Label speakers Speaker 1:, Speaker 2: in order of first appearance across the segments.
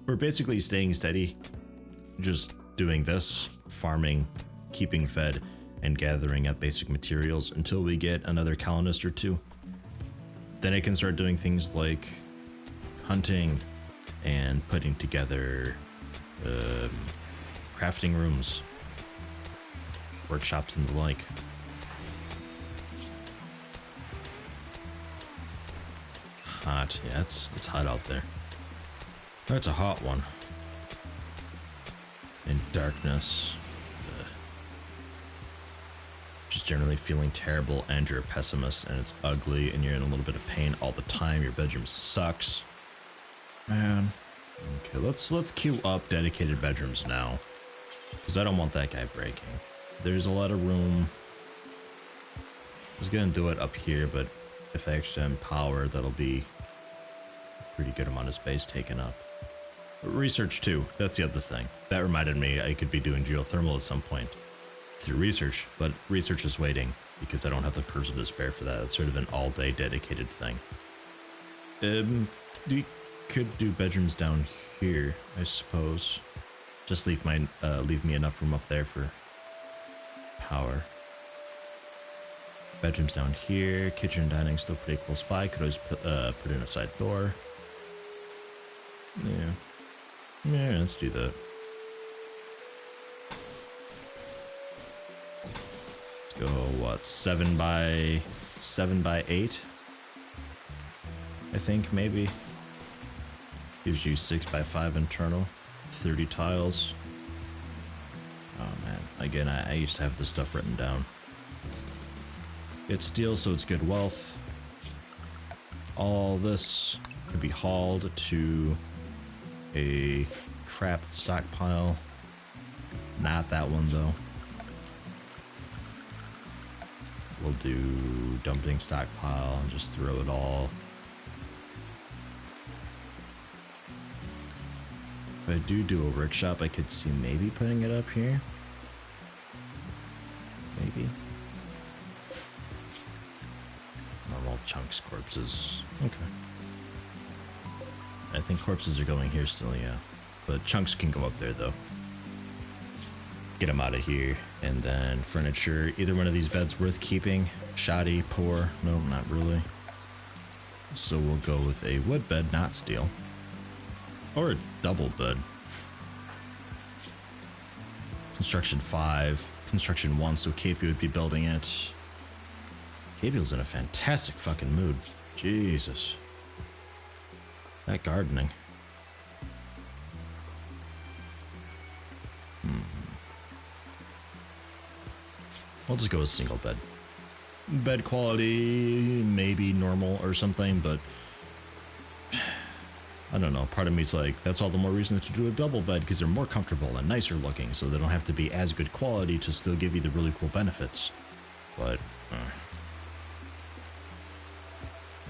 Speaker 1: we're basically staying steady, just doing this, farming, keeping fed, and gathering up basic materials until we get another colonist or two. Then I can start doing things like hunting and putting together crafting rooms, workshops, and the like. Hot, yeah, it's hot out there. That's a hot one. In darkness. Just generally feeling terrible, and you're a pessimist, and it's ugly, and you're in a little bit of pain all the time. Your bedroom sucks. Man. Okay, let's queue up dedicated bedrooms now, because I don't want that guy breaking. There's a lot of room. I was gonna do it up here, but if I actually have power, that'll be a pretty good amount of space taken up. Research too, that's the other thing. That reminded me I could be doing geothermal at some point through research, but research is waiting because I don't have the person to spare for that. It's sort of an all-day dedicated thing. We could do bedrooms down here, I suppose. Just leave me enough room up there for power. Bedrooms down here, kitchen and dining still pretty close by. Could always put in a side door. Yeah, let's do that. Let's go, what, 7 by 8? I think, maybe. Gives you 6 by 5 internal, 30 tiles. Oh man, again, I used to have this stuff written down. It's steel, so it's good wealth. All this can be hauled to a crap stockpile. Not that one though. We'll do dumping stockpile and just throw it all. If I do a workshop, I could see maybe putting it up here. Maybe. Normal chunks, corpses. Okay. I think corpses are going here still, yeah. But chunks can go up there though. Get them out of here. And then furniture. Either one of these beds worth keeping. Shoddy, poor. No, not really. So we'll go with a wood bed, not steel. Or a double bed. Construction 5. Construction 1, so KP would be building it. KP's in a fantastic fucking mood. Jesus. That gardening. I'll just go with single bed. Bed quality, maybe normal or something, but I don't know. Part of me's like, that's all the more reason to do a double bed because they're more comfortable and nicer looking, so they don't have to be as good quality to still give you the really cool benefits. But,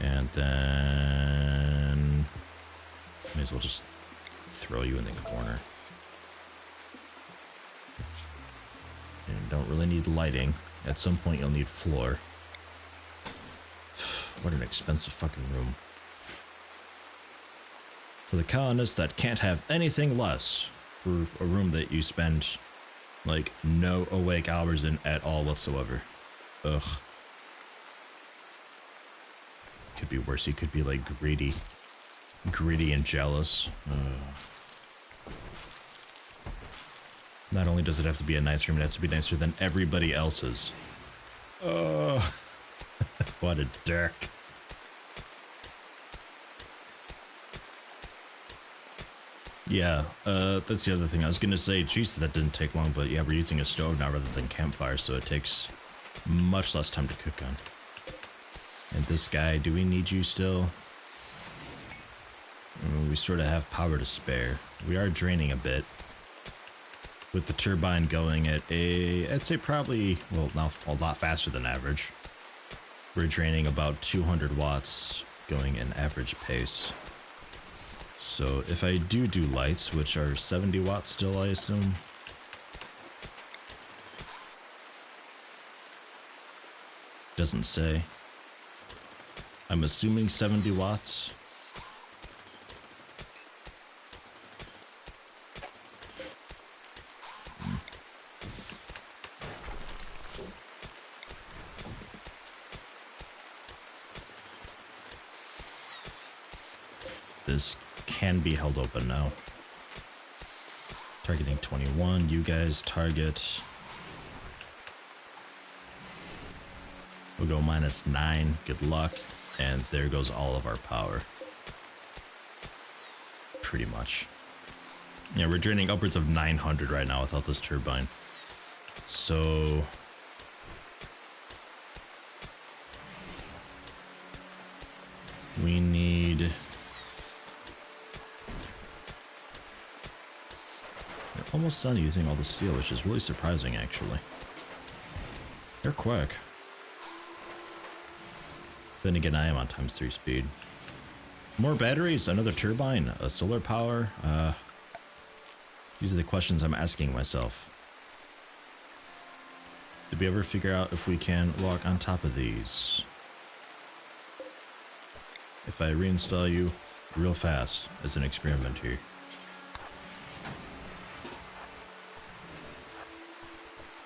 Speaker 1: and then may as well just throw you in the corner. And don't really need lighting. At some point you'll need floor. What an expensive fucking room. For the colonists that can't have anything less, for a room that you spend like no awake hours in at all whatsoever. Ugh. Could be worse. He could be like greedy and jealous. Not only does it have to be a nice room, it has to be nicer than everybody else's. What a dick. Yeah, that's the other thing. I was gonna say, geez, that didn't take long, but yeah, we're using a stove now rather than campfire, so it takes much less time to cook on. And this guy, do we need you still? We sort of have power to spare. We are draining a bit. With the turbine going at I'd say probably, well, now a lot faster than average. We're draining about 200 watts going in average pace. So if I do lights, which are 70 watts still, I assume. Doesn't say. I'm assuming 70 watts. this can be held open now. Targeting 21. You guys target. We'll go -9. Good luck. And there goes all of our power. Pretty much. Yeah, we're draining upwards of 900 right now without this turbine. So we need... They're almost done using all the steel, which is really surprising, actually. They're quick. Then again, I am on ×3 speed. More batteries, another turbine, a solar power. These are the questions I'm asking myself. Did we ever figure out if we can walk on top of these? If I reinstall you real fast as an experiment here.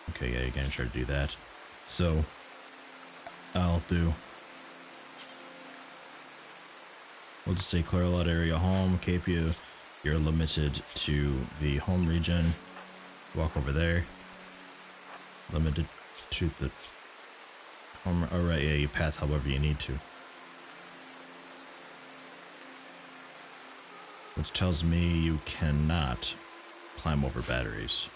Speaker 1: Okay, yeah, you can try to do that. So, I'll do... We'll just say clear a lot area home, Cape you. You're limited to the home region. Walk over there. Limited to the home. Alright, yeah, you path however you need to. Which tells me you cannot climb over batteries.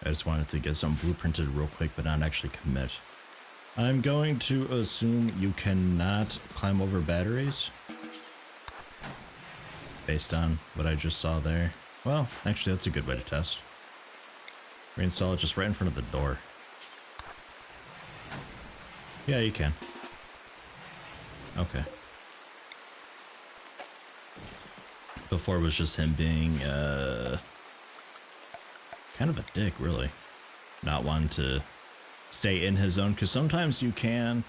Speaker 1: I just wanted to get some blueprinted real quick, but not actually commit. I'm going to assume you cannot climb over batteries. Based on what I just saw there. Well, actually that's a good way to test. Reinstall it just right in front of the door. Yeah, you can. Okay. Before it was just him being, kind of a dick, really. Not wanting to stay in his zone, because sometimes you can...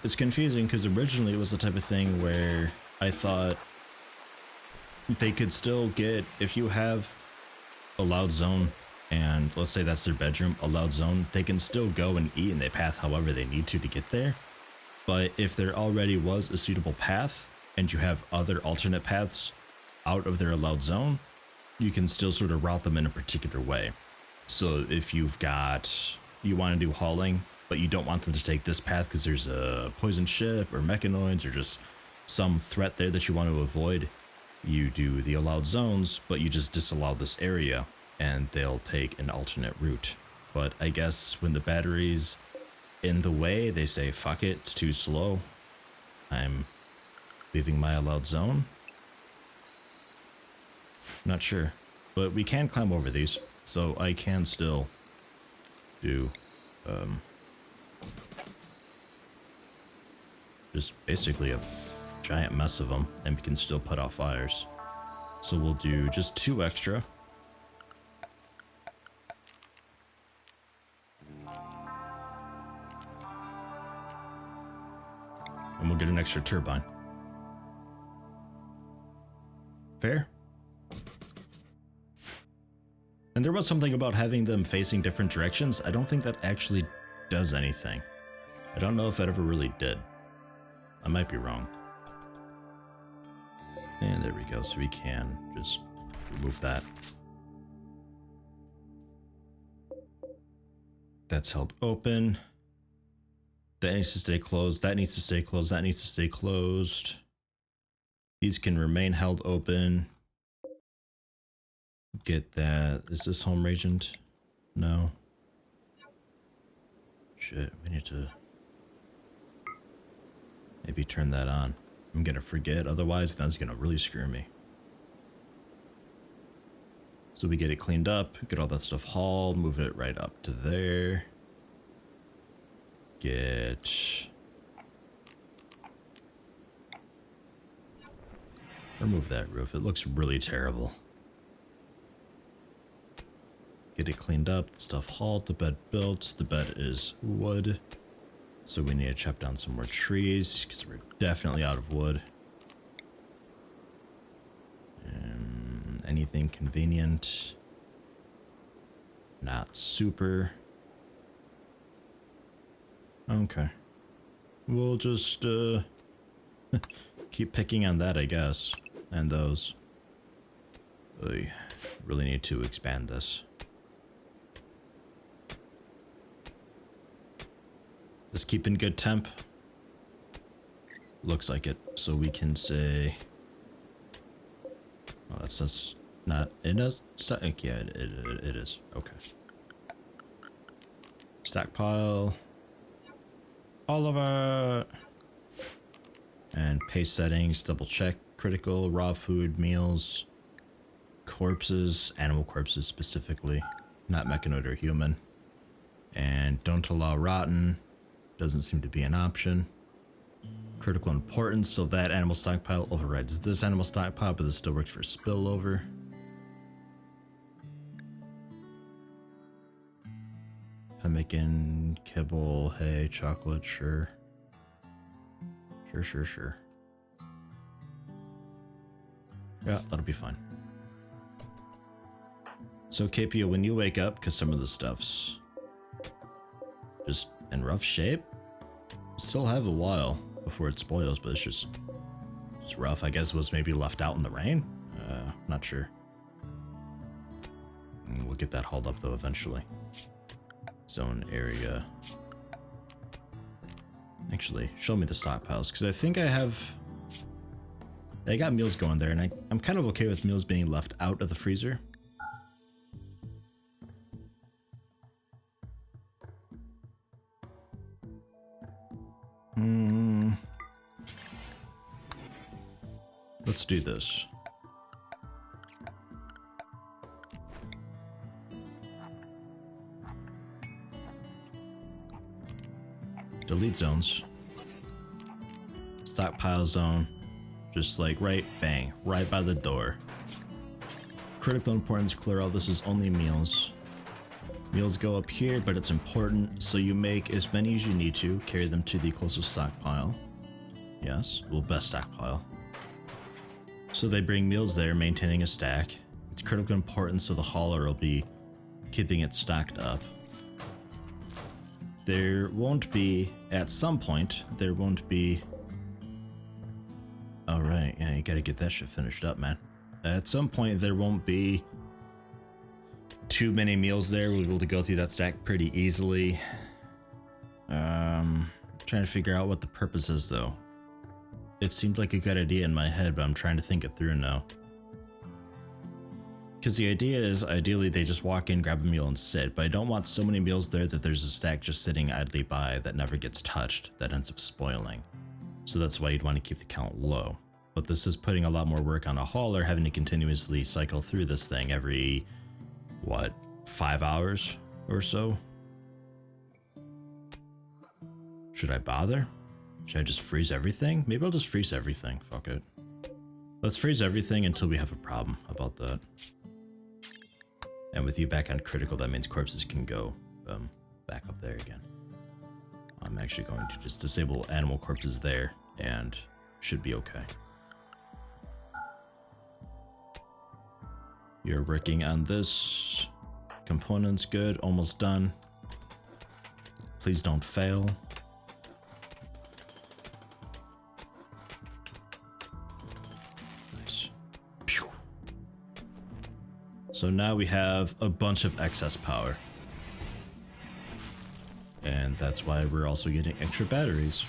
Speaker 1: It's confusing, because originally it was the type of thing where I thought they could still get, if you have a loud zone, and let's say that's their bedroom, a loud zone, they can still go and eat and they path however they need to get there. But if there already was a suitable path, and you have other alternate paths out of their allowed zone, you can still sort of route them in a particular way. So if you've got, you want to do hauling, but you don't want them to take this path because there's a poison ship or mechanoids or just some threat there that you want to avoid, you do the allowed zones, but you just disallow this area and they'll take an alternate route. But I guess when the battery's in the way, they say, fuck it, it's too slow. I'm leaving my allowed zone. Not sure, but we can climb over these, so I can still do just basically a giant mess of them, and we can still put out fires. So we'll do just 2 extra. And we'll get an extra turbine. Fair? And there was something about having them facing different directions. I don't think that actually does anything. I don't know if that ever really did. I might be wrong. And there we go, so we can just remove that. That's held open. That needs to stay closed, that needs to stay closed, that needs to stay closed. These can remain held open. Get that. Is this home region? No. Shit, we need to maybe turn that on. I'm gonna forget, otherwise that's gonna really screw me. So we get it cleaned up, get all that stuff hauled, move it right up to there. Remove that roof, it looks really terrible. Get it cleaned up, the stuff hauled, the bed built. The bed is wood. So we need to chop down some more trees because we're definitely out of wood. anything convenient. Not super. Okay. We'll just keep picking on that, I guess. And those. I really need to expand this. Just keep in good temp. Looks like it. So we can say... Oh, that's just not in a stack. Yeah, it is. Okay. Stackpile. All of it. And pace settings, double check, critical, raw food, meals, corpses, animal corpses specifically, not mechanoid or human. And don't allow rotten, doesn't seem to be an option. Critical importance, so that animal stockpile overrides this animal stockpile, but this still works for spillover. Pemmican, kibble, hay, chocolate, sure. Sure. Yeah, that'll be fine. So KPO, when you wake up, because some of the stuff's just in rough shape, still have a while before it spoils, but it's just rough. I guess it was maybe left out in the rain. Not sure. We'll get that hauled up though eventually. Zone area. Actually, show me the stockpiles, because I think I got meals going there, and I'm kind of okay with meals being left out of the freezer. Let's do this. Delete zones. Stockpile zone. Just like right by the door. Critical importance, clear all. This is only meals. Meals go up here, but it's important, so you make as many as you need to. Carry them to the closest stockpile. Yes, well, best stockpile. So they bring meals there, maintaining a stack. It's critical importance, so the hauler will be keeping it stocked up. There won't be, at some point, there won't be... Alright, yeah, you gotta get that shit finished up, man. At some point, there won't be too many meals there. We'll be able to go through that stack pretty easily. Trying to figure out what the purpose is, though. It seemed like a good idea in my head, but I'm trying to think it through now. Because the idea is, ideally, they just walk in, grab a meal, and sit, but I don't want so many meals there that there's a stack just sitting idly by that never gets touched, that ends up spoiling. So that's why you'd want to keep the count low. But this is putting a lot more work on a hauler, having to continuously cycle through this thing every, what, 5 hours or so? Should I bother? Should I just freeze everything? Maybe I'll just freeze everything. Fuck it. Let's freeze everything until we have a problem about that. And with you back on critical, that means corpses can go back up there again. I'm actually going to just disable animal corpses there and should be okay. You're working on this. Components good, almost done. Please don't fail. Nice. Pew. So now we have a bunch of excess power. And that's why we're also getting extra batteries.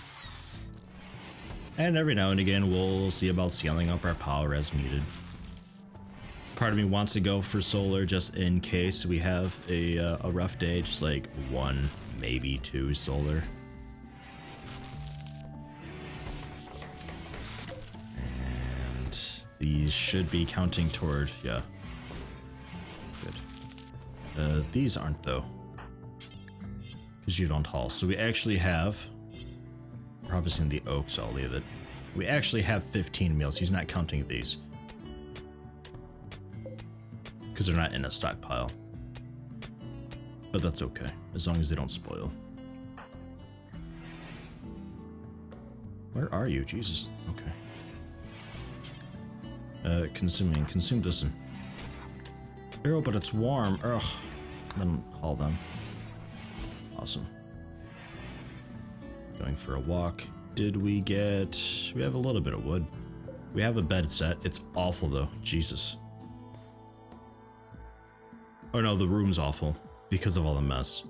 Speaker 1: And every now and again, we'll see about scaling up our power as needed. Part of me wants to go for solar just in case we have a rough day, just like 1, maybe 2 solar. And these should be counting toward, yeah. Good. These aren't though, because you don't haul. So we actually have, we're harvesting the oak, so I'll leave it. We actually have 15 meals. He's not counting these, because they're not in a stockpile. But that's okay, as long as they don't spoil. Where are you? Jesus. Okay. Consume this one. Oh, but it's warm. Ugh. Then haul them. Awesome. Going for a walk. Did we get... We have a little bit of wood. We have a bed set. It's awful though. Jesus. Oh no, the room's awful because of all the mess.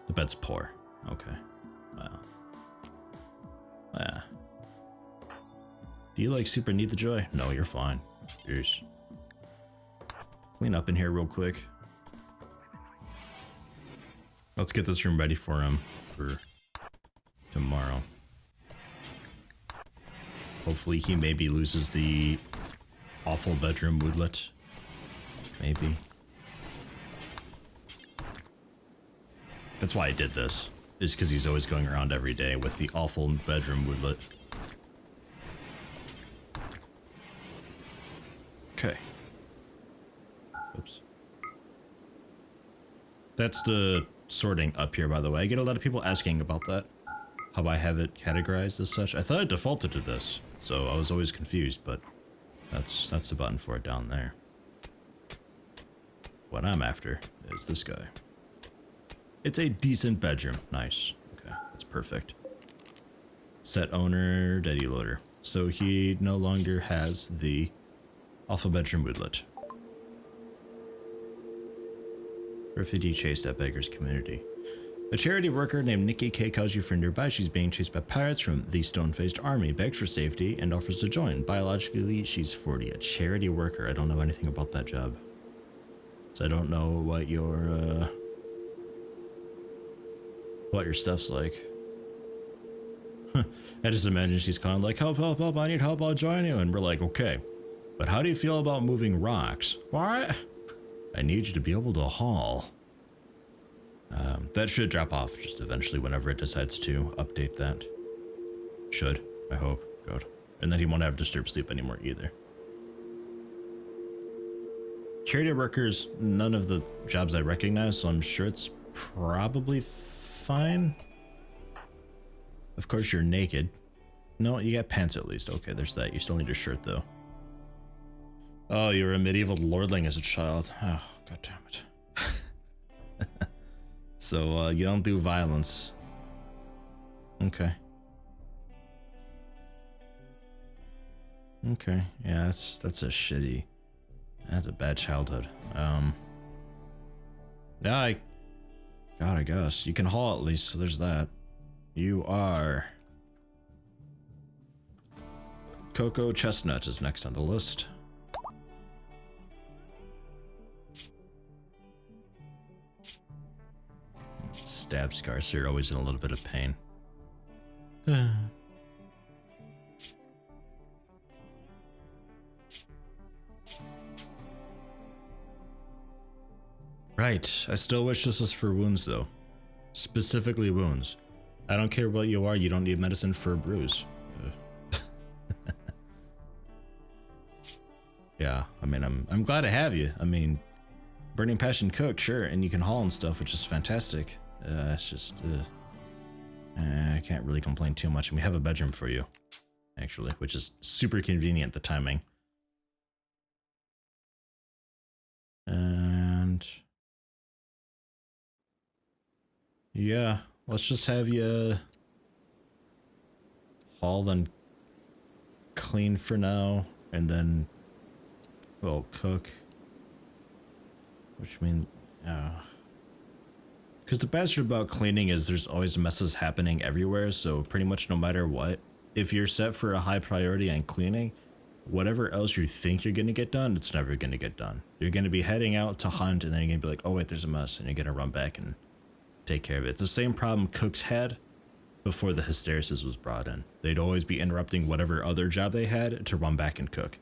Speaker 1: The bed's poor. Okay. Wow. Yeah. Do you like super need the joy? No, you're fine. Cheers. Clean up in here real quick. Let's get this room ready for him for tomorrow. Hopefully he maybe loses the awful bedroom moodlet. Maybe. That's why I did this. Is because he's always going around every day with the awful bedroom moodlet. Okay. Oops. That's the sorting up here, by the way. I get a lot of people asking about that. How I have it categorized as such. I thought it defaulted to this, so I was always confused, but that's the button for it down there. What I'm after is this guy. It's a decent bedroom. Nice. Okay, that's perfect. Set owner, Daddy Loader. So he no longer has the awful bedroom moodlet. Refugee chased at Beggar's Community. A charity worker named Nikki K calls you from nearby. She's being chased by pirates from the stone-faced army, begs for safety, and offers to join. Biologically, she's 40. A charity worker. I don't know anything about that job. So I don't know what your stuff's like. I just imagine she's calling like, help, help, help, I need help, I'll join you. And we're like, okay, but how do you feel about moving rocks? What? I need you to be able to haul. That should drop off just eventually whenever it decides to update that. Should, I hope. Good. And then he won't have disturbed sleep anymore either. Charity workers, none of the jobs I recognize, so I'm sure it's probably fine. Of course you're naked. No, you got pants at least. Okay, there's that. You still need your shirt though. Oh, you were a medieval lordling as a child. Oh, god damn it. So, you don't do violence. Okay. Okay, yeah, that's a shitty... That's a bad childhood. Yeah, God, I guess. You can haul at least, so there's that. You are... Cocoa Chestnut is next on the list. Stab scars are always in a little bit of pain. Right, I still wish this was for wounds though. Specifically wounds. I don't care what you are, you don't need medicine for a bruise. Yeah, I mean, I'm glad to have you. I mean, Burning Passion cook, sure, and you can haul and stuff, which is fantastic. It's just, I can't really complain too much. And we have a bedroom for you, actually, which is super convenient, the timing. And yeah, let's just have you haul, then clean for now, and then, well, cook. Which means, because the bad part about cleaning is there's always messes happening everywhere, so pretty much no matter what, if you're set for a high priority on cleaning, whatever else you think you're going to get done, it's never going to get done. You're going to be heading out to hunt, and then you're going to be like, oh wait, there's a mess, and you're going to run back and take care of it. It's the same problem cooks had before the hysteresis was brought in. They'd always be interrupting whatever other job they had to run back and cook.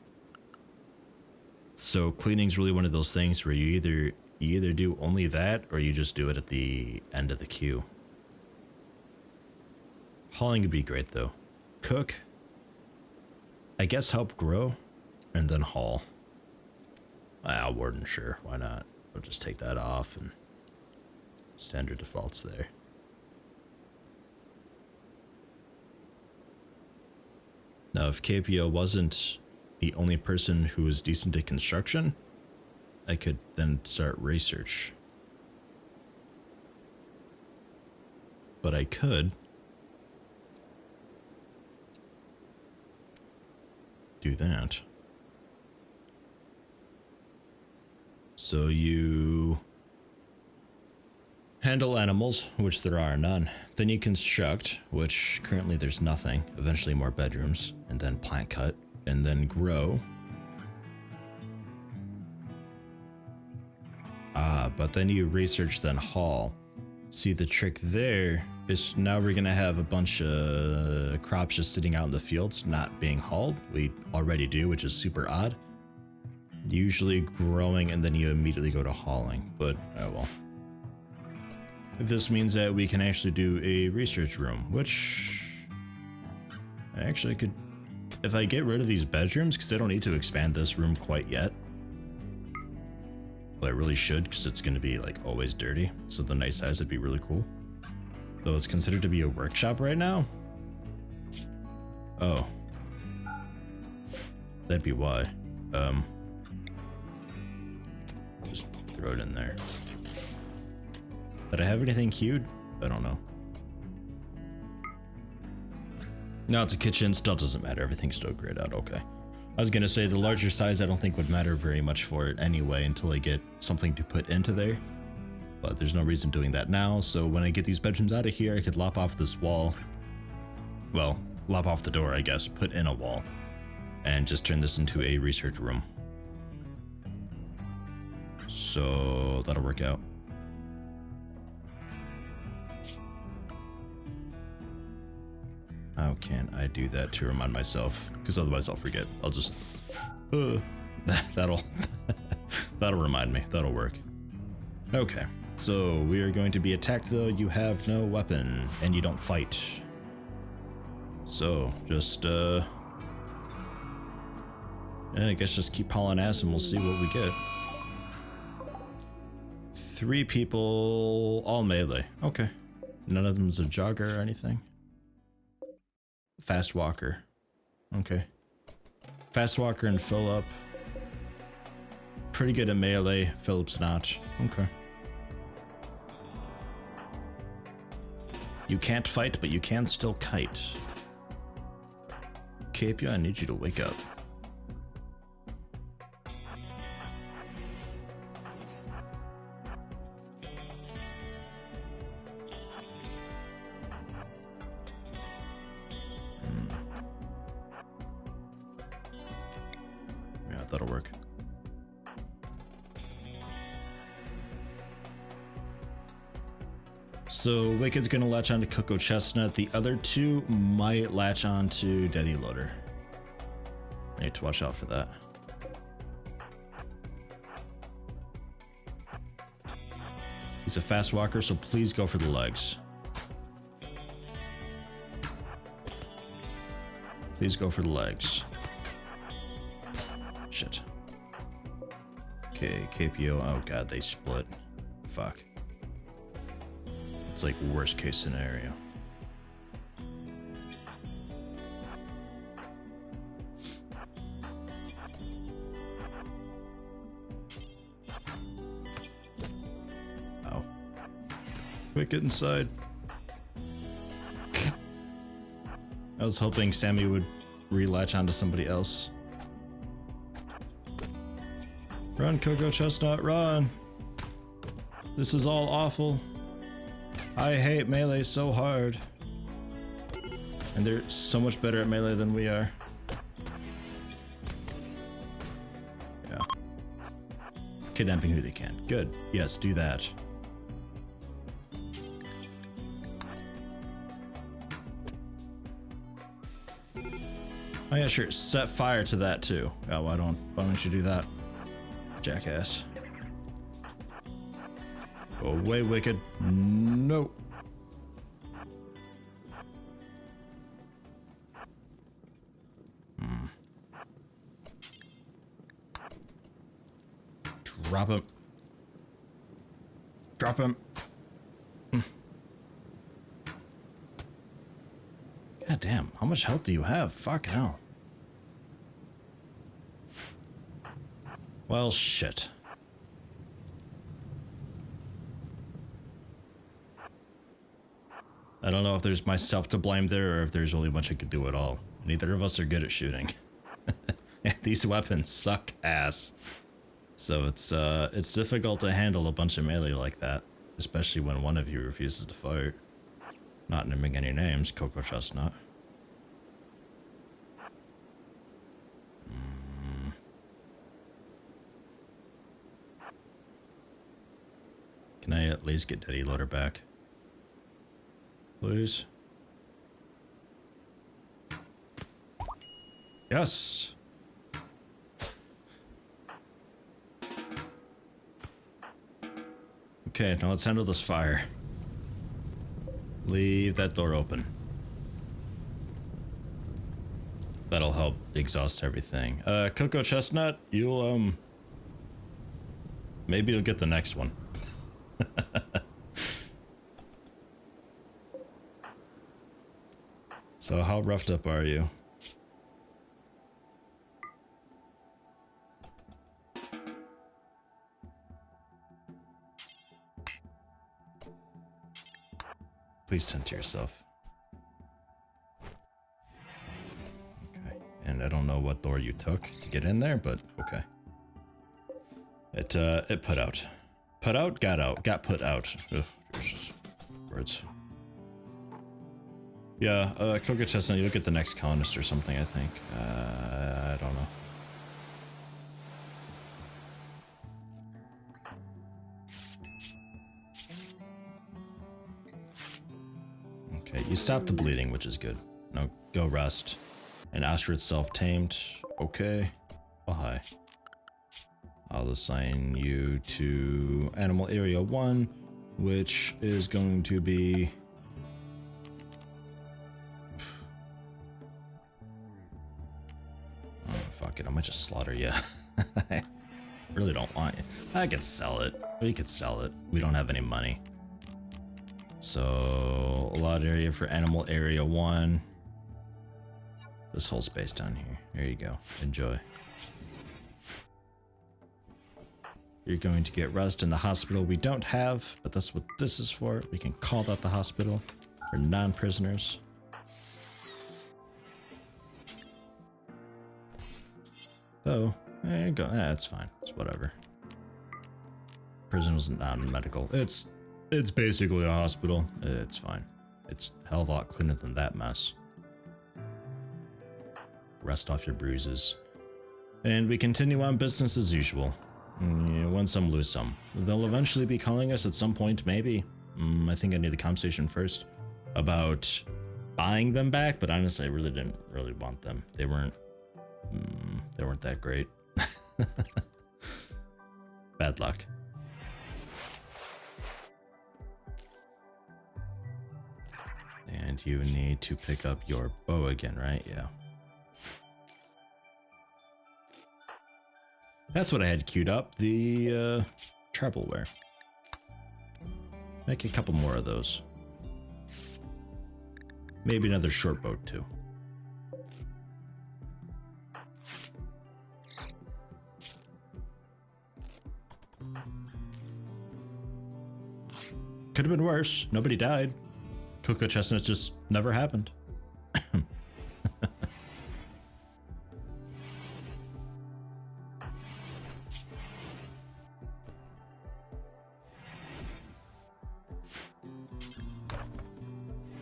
Speaker 1: So cleaning's really one of those things where you either do only that or you just do it at the end of the queue. Hauling would be great though. Cook, I guess help grow, and then haul. Warden, sure, why not? We'll just take that off and standard defaults there. Now if KPO wasn't the only person who was decent at construction, I could then start research. But I could do that. So you handle animals, which there are none. Then you construct, which currently there's nothing. Eventually more bedrooms, and then plant cut, and then grow. But then you research, then haul. See, the trick there is now we're gonna have a bunch of crops just sitting out in the fields, not being hauled. We already do, which is super odd. Usually growing and then you immediately go to hauling, but oh well. This means that we can actually do a research room, which I actually could, if I get rid of these bedrooms, because I don't need to expand this room quite yet. But I really should, because it's going to be like always dirty. So the nice size would be really cool. Though it's considered to be a workshop right now. Oh. That'd be why. Just throw it in there. Did I have anything queued? I don't know. No, it's a kitchen. Still doesn't matter. Everything's still grayed out. Okay. I was gonna say the larger size I don't think would matter very much for it anyway until I get something to put into there. But there's no reason doing that now, so when I get these bedrooms out of here, I could lop off this wall. Well, lop off the door, I guess, put in a wall, and just turn this into a research room. So that'll work out. How can I do that to remind myself? Because otherwise I'll forget. I'll just... that'll remind me. That'll work. Okay. So we are going to be attacked though. You have no weapon and you don't fight. So just yeah, I guess just keep hauling ass and we'll see what we get. 3 people, all melee. Okay. None of them is a jogger or anything. Fast walker. Okay. Fast walker and Philip. Pretty good at melee. Philip's not. Okay. You can't fight, but you can still kite. Capia, I need you to wake up. Yeah, that'll work. So Wicked's gonna latch on to Cocoa Chestnut. The other 2 might latch on to Daddy Loader. I need to watch out for that. He's a fast walker, so please go for the legs. Please go for the legs. Shit. Okay, KPO. Oh god, they split. Fuck. It's like worst case scenario. Oh. Quick, get inside. I was hoping Sammy would relatch onto somebody else. Run, Cocoa Chestnut, run! This is all awful. I hate melee so hard. And they're so much better at melee than we are. Yeah. Kidnapping who they can. Good. Yes, do that. Oh yeah, sure. Set fire to that too. Oh, why don't you do that? Jackass. Go away, Wicked. No. Drop him. Drop him. God damn, how much health do you have? Fuck hell. Well, shit. I don't know if there's myself to blame there or if there's only much I could do at all. Neither of us are good at shooting. And these weapons suck ass. So it's difficult to handle a bunch of melee like that, especially when one of you refuses to fight. Not naming any names, Cocoa Chestnut. Can I at least get Daddy Loader back? Please? Yes! Okay, now let's handle this fire. Leave that door open. That'll help exhaust everything. Cocoa Chestnut, you'll, maybe you'll get the next one. So how roughed up are you? Please tend to yourself. Okay, and I don't know what door you took to get in there, but okay. It put out. Put out, got put out. Ugh, Jesus. Words. Yeah, Cocoa Chestnut, you'll get the next colonist or something, I think. I don't know. Okay, you stopped the bleeding, which is good. Now go rest. And Astra itself tamed. Okay. Oh, hi. I'll assign you to Animal Area 1, which is going to be... Oh, fuck it, I might just slaughter you. I really don't want you. I could sell it. We could sell it. We don't have any money. So, a lot area for Animal Area 1. This whole space down here. There you go. Enjoy. You're going to get rest in the hospital we don't have, but that's what this is for. We can call that the hospital for non-prisoners. So, there you go. It's fine. It's whatever. Prison was non-medical. It's basically a hospital. It's fine. It's a hell of a lot cleaner than that mess. Rest off your bruises. And we continue on business as usual. You win some, lose some. They'll eventually be calling us at some point, maybe. I think I need the conversation first about buying them back, but honestly, I really didn't really want them. They weren't that great. Bad luck. And you need to pick up your bow again, right? Yeah. That's what I had queued up, the trebleware. Make a couple more of those. Maybe another short boat too. Could have been worse. Nobody died. Cocoa Chestnut just never happened.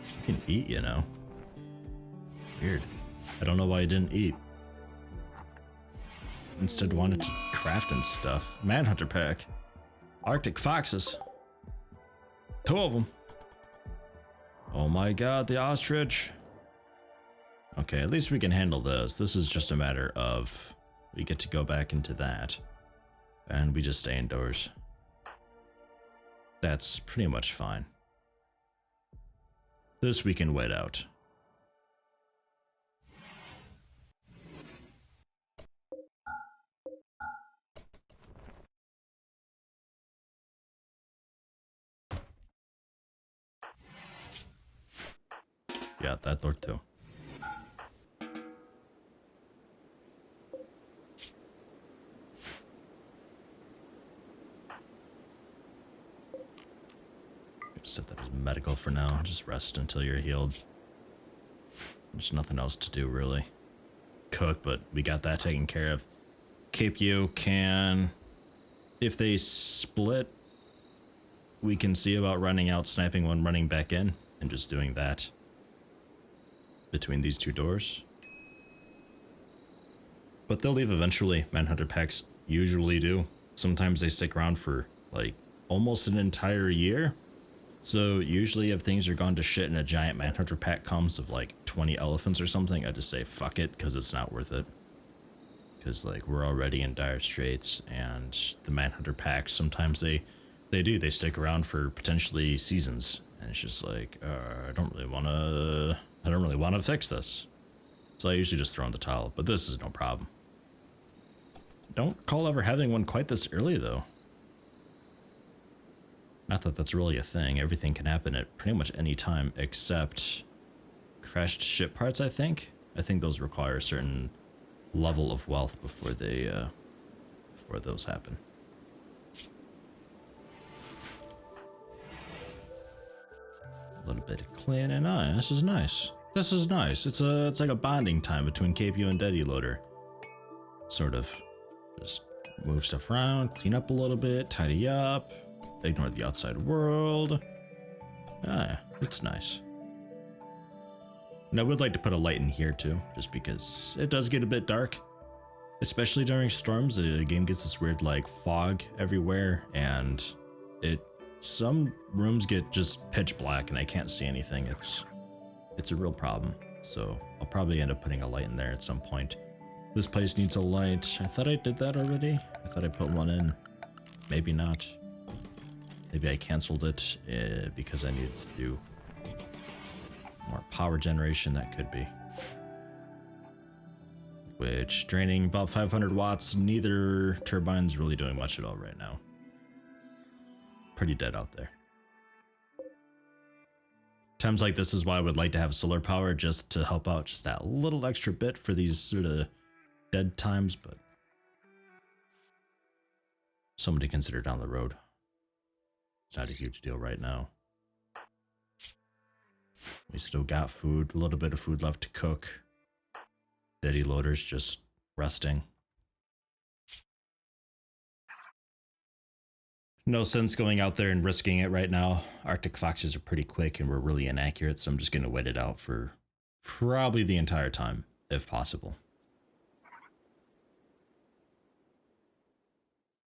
Speaker 1: You can eat, you know. Weird. I don't know why I didn't eat. Instead wanted to craft and stuff. Manhunter pack. Arctic foxes. 2 of them. Oh my god, the ostrich. Okay, at least we can handle this. This is just a matter of we get to go back into that. And we just stay indoors. That's pretty much fine. This we can wait out. Yeah, that door too. set that as medical for now. Just rest until you're healed. There's nothing else to do, really. Cook, but we got that taken care of. KPU can... If they split, we can see about running out, sniping one, running back in, and just doing that between these two doors. But they'll leave eventually. Manhunter packs usually do. Sometimes they stick around for like almost an entire year. So usually if things are gone to shit and a giant Manhunter pack comes of like 20 elephants or something, I just say fuck it, because it's not worth it. Because like we're already in dire straits, and the Manhunter packs, sometimes they stick around for potentially seasons, and it's just like I don't really want to fix this. So I usually just throw in the towel, but this is no problem. Don't recall ever having one quite this early though. Not that that's really a thing. Everything can happen at pretty much any time except crashed ship parts, I think. I think those require a certain level of wealth before those happen. A little bit of cleaning. Oh, this is nice. This is nice. It's like a bonding time between KPU and Daddy Loader. Sort of. Just move stuff around, clean up a little bit, tidy up, ignore the outside world. Ah, it's nice. And I would like to put a light in here too, just because it does get a bit dark. Especially during storms, the game gets this weird like fog everywhere, and some rooms get just pitch black and I can't see anything. It's a real problem. So I'll probably end up putting a light in there at some point. This place needs a light. I thought I did that already. I thought I put one in. Maybe not. Maybe I canceled it because I needed to do more power generation. That could be. Which, draining about 500 watts. Neither turbine's really doing much at all right now. Pretty dead out there. Times like this is why I would like to have solar power, just to help out just that little extra bit for these sort of dead times, but something to consider down the road. It's not a huge deal right now. We still got food, a little bit of food left to cook. Daddy Loader's just resting. No sense going out there and risking it right now. Arctic foxes are pretty quick and we're really inaccurate, so I'm just going to wait it out for probably the entire time, if possible.